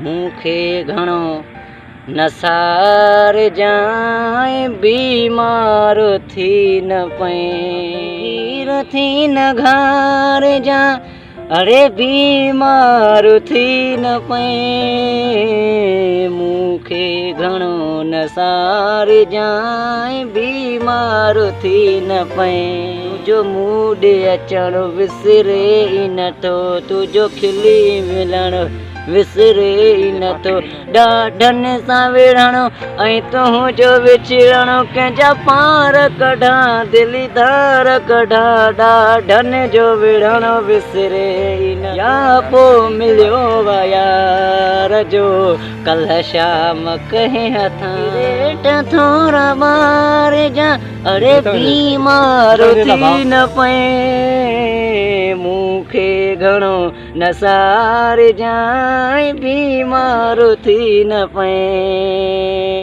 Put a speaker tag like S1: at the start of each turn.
S1: मूंखे घणो नसार जाए बीमार थी न पईं थी न घार जा अरे बीमार थी न पईं मूंखे घणो नसार जाए बीमार थी न पईं तुझो मूड अचण विसरे ई नथो तुझो खिली मिलण विसरे ई नथो ॾाढनि सां विढ़णो ऐं तुंहिंजो विछड़णो कंहिंजा पार कढां दिली धार कढां ॾाढनि जो विढ़णो विसरे ई न या पोइ मिलियो वा यार जो कल्ह शाम कंहिं हथां रेट थोरा ॿार जा अरे बीमार थी न पए मूंखे घणो नसार जाए बीमार थी न पए।